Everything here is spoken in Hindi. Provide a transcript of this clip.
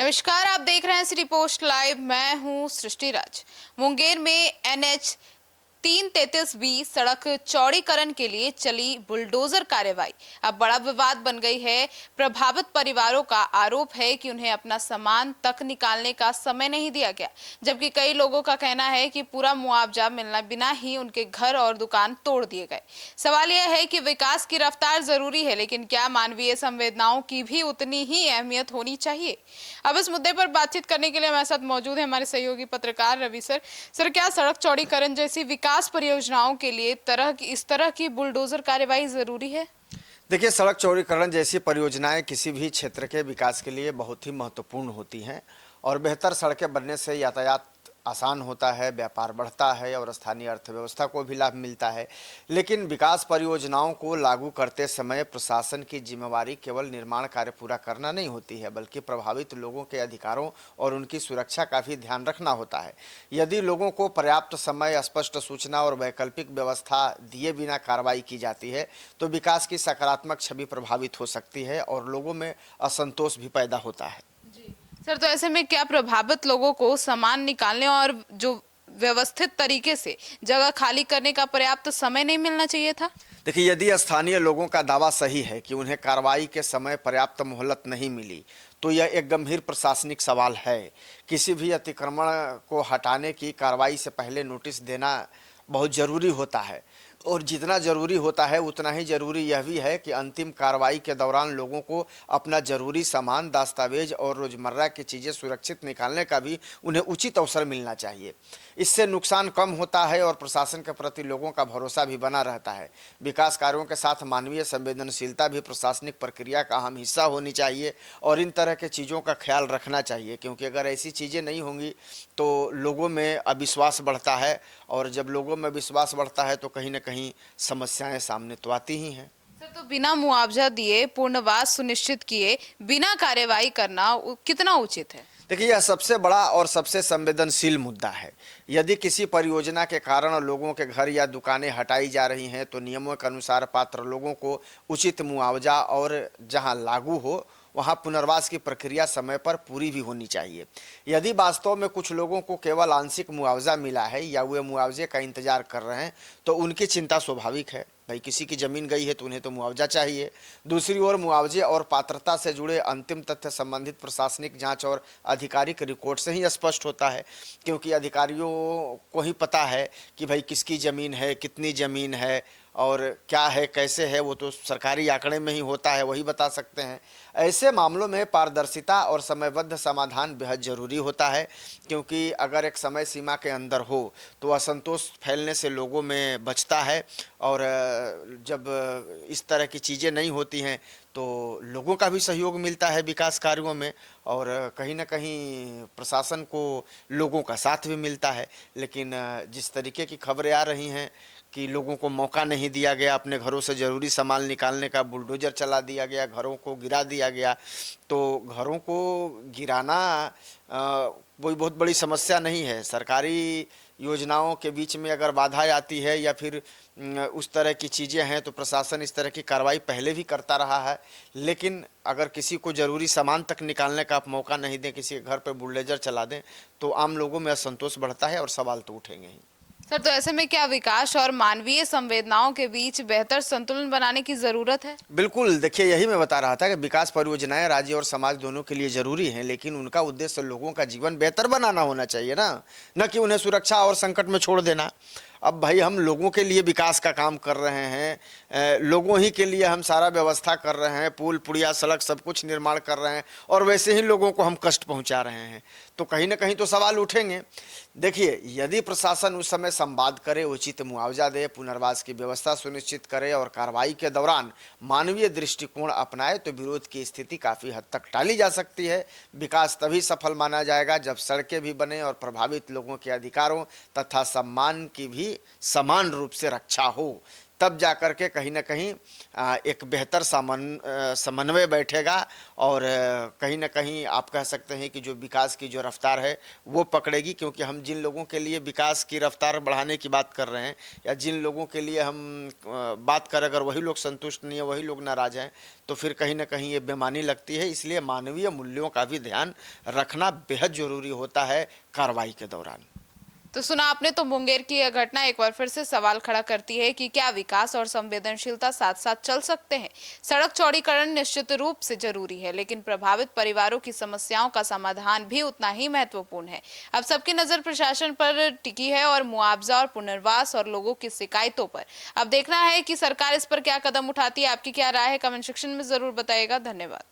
नमस्कार, आप देख रहे हैं सिटी पोस्ट लाइव। मैं हूं सृष्टि राज। मुंगेर में NH 333B सड़क चौड़ीकरण के लिए चली बुलडोजर कार्रवाई अब बड़ा विवाद बन गई है। प्रभावित परिवारों का आरोप है कि उन्हें अपना सामान तक निकालने का समय नहीं दिया गया, जबकि कई लोगों का कहना है कि पूरा मुआवजा मिलना बिना ही उनके घर और दुकान तोड़ दिए गए। सवाल यह है कि विकास की रफ्तार जरूरी है, लेकिन क्या मानवीय संवेदनाओं की भी उतनी ही अहमियत होनी चाहिए? अब इस मुद्दे पर बातचीत करने के लिए हमारे साथ मौजूद है हमारे सहयोगी पत्रकार रवि सर। सर, क्या सड़क चौड़ीकरण जैसी विकास परियोजनाओं के लिए इस तरह की बुलडोजर कार्यवाही जरूरी है? देखिए, सड़क चौड़ीकरण जैसी परियोजनाएं किसी भी क्षेत्र के विकास के लिए बहुत ही महत्वपूर्ण होती हैं और बेहतर सड़कें बनने से यातायात आसान होता है, व्यापार बढ़ता है और स्थानीय अर्थव्यवस्था को भी लाभ मिलता है। लेकिन विकास परियोजनाओं को लागू करते समय प्रशासन की जिम्मेवारी केवल निर्माण कार्य पूरा करना नहीं होती है, बल्कि प्रभावित लोगों के अधिकारों और उनकी सुरक्षा का भी ध्यान रखना होता है। यदि लोगों को पर्याप्त समय, स्पष्ट सूचना और वैकल्पिक व्यवस्था दिए बिना कार्रवाई की जाती है तो विकास की सकारात्मक छवि प्रभावित हो सकती है और लोगों में असंतोष भी पैदा होता है। सर, तो ऐसे में क्या प्रभावित लोगों को सामान निकालने और जो व्यवस्थित तरीके से जगह खाली करने का पर्याप्त समय नहीं मिलना चाहिए था? देखिए, यदि स्थानीय लोगों का दावा सही है कि उन्हें कार्रवाई के समय पर्याप्त मोहलत नहीं मिली तो यह एक गंभीर प्रशासनिक सवाल है। किसी भी अतिक्रमण को हटाने की कार्रवाई से पहले नोटिस देना बहुत ज़रूरी होता है और जितना ज़रूरी होता है उतना ही ज़रूरी यह भी है कि अंतिम कार्रवाई के दौरान लोगों को अपना ज़रूरी सामान, दस्तावेज और रोज़मर्रा की चीज़ें सुरक्षित निकालने का भी उन्हें उचित अवसर मिलना चाहिए। इससे नुकसान कम होता है और प्रशासन के प्रति लोगों का भरोसा भी बना रहता है। विकास कार्यों के साथ मानवीय संवेदनशीलता भी प्रशासनिक प्रक्रिया का अहम हिस्सा होनी चाहिए और इन तरह के चीज़ों का ख्याल रखना चाहिए, क्योंकि अगर ऐसी चीज़ें नहीं होंगी तो लोगों में अविश्वास बढ़ता है और जब लोगों में विश्वास बढ़ता है तो कहीं ना कहीं समस्याएं सामने तो आती ही हैं। सर, तो बिना मुआवजा दिए पुनर्वास सुनिश्चित किए बिना कार्यवाही करना कितना उचित है? देखिए, यह सबसे बड़ा और सबसे संवेदनशील मुद्दा है। यदि किसी परियोजना के कारण लोगों के घर या दुकानें हटाई जा रही हैं तो नियमों के अनुसार पात्र लोगों को उचित मुआवजा और जहां लागू हो वहां पुनर्वास की प्रक्रिया समय पर पूरी भी होनी चाहिए। यदि वास्तव में कुछ लोगों को केवल आंशिक मुआवजा मिला है या वे मुआवजे का इंतजार कर रहे हैं तो उनकी चिंता स्वाभाविक है। भाई, किसी की ज़मीन गई है तो उन्हें तो मुआवजा चाहिए। दूसरी ओर मुआवजे और पात्रता से जुड़े अंतिम तथ्य संबंधित प्रशासनिक जांच और आधिकारिक रिकॉर्ड से ही स्पष्ट होता है, क्योंकि अधिकारियों को ही पता है कि भाई किसकी ज़मीन है, कितनी ज़मीन है और क्या है, कैसे है, वो तो सरकारी आंकड़े में ही होता है, वही बता सकते हैं। ऐसे मामलों में पारदर्शिता और समयबद्ध समाधान बेहद ज़रूरी होता है, क्योंकि अगर एक समय सीमा के अंदर हो तो असंतोष फैलने से लोगों में बचता है और जब इस तरह की चीज़ें नहीं होती हैं तो लोगों का भी सहयोग मिलता है विकास कार्यों में और कहीं ना कहीं प्रशासन को लोगों का साथ भी मिलता है। लेकिन जिस तरीके की खबरें आ रही हैं कि लोगों को मौका नहीं दिया गया, अपने घरों से ज़रूरी सामान निकालने का, बुलडोजर चला दिया गया, घरों को गिरा दिया गया, तो घरों को गिराना कोई बहुत बड़ी समस्या नहीं है। सरकारी योजनाओं के बीच में अगर बाधा आती है या फिर उस तरह की चीज़ें हैं तो प्रशासन इस तरह की कार्रवाई पहले भी करता रहा है। लेकिन अगर किसी को ज़रूरी सामान तक निकालने का आप मौका नहीं दें, किसी के घर पर बुलडोजर चला दें तो आम लोगों में असंतोष बढ़ता है और सवाल तो उठेंगे ही। सर, तो ऐसे में क्या विकास और मानवीय संवेदनाओं के बीच बेहतर संतुलन बनाने की जरूरत है? बिल्कुल, देखिए, यही मैं बता रहा था कि विकास परियोजनाएं राज्य और समाज दोनों के लिए जरूरी हैं, लेकिन उनका उद्देश्य लोगों का जीवन बेहतर बनाना होना चाहिए ना, न कि उन्हें सुरक्षा और संकट में छोड़ देना। अब भाई, हम लोगों के लिए विकास का काम कर रहे हैं, लोगों ही के लिए हम सारा व्यवस्था कर रहे हैं, पुल पुड़िया सड़क सब कुछ निर्माण कर रहे हैं और वैसे ही लोगों को हम कष्ट पहुंचा रहे हैं, तो कहीं ना कहीं तो सवाल उठेंगे। देखिए, यदि प्रशासन उस समय संवाद करे, उचित मुआवजा दे, पुनर्वास की व्यवस्था सुनिश्चित करे और कार्रवाई के दौरान मानवीय दृष्टिकोण अपनाए तो विरोध की स्थिति काफ़ी हद तक टाली जा सकती है। विकास तभी सफल माना जाएगा जब सड़कें भी बने और प्रभावित लोगों के अधिकारों तथा सम्मान की भी समान रूप से रक्षा हो। तब जा कर के कहीं ना कहीं एक बेहतर समन्वय बैठेगा और कहीं ना कहीं आप कह सकते हैं कि जो विकास की जो रफ्तार है वो पकड़ेगी, क्योंकि हम जिन लोगों के लिए विकास की रफ्तार बढ़ाने की बात कर रहे हैं या जिन लोगों के लिए हम बात करें, अगर वही लोग संतुष्ट नहीं है, वही लोग नाराज हैं, तो फिर कहीं ना कहीं ये बेमानी लगती है। इसलिए मानवीय मूल्यों का भी ध्यान रखना बेहद जरूरी होता है कार्रवाई के दौरान। तो सुना आपने, तो मुंगेर की यह घटना एक बार फिर से सवाल खड़ा करती है कि क्या विकास और संवेदनशीलता साथ साथ चल सकते हैं। सड़क चौड़ीकरण निश्चित रूप से जरूरी है, लेकिन प्रभावित परिवारों की समस्याओं का समाधान भी उतना ही महत्वपूर्ण है। अब सबकी नजर प्रशासन पर टिकी है और मुआवजा और पुनर्वास और लोगों की शिकायतों पर। अब देखना है कि सरकार इस पर क्या कदम उठाती है। आपकी क्या राय है, कमेंट सेक्शन में जरूर बताइएगा। धन्यवाद।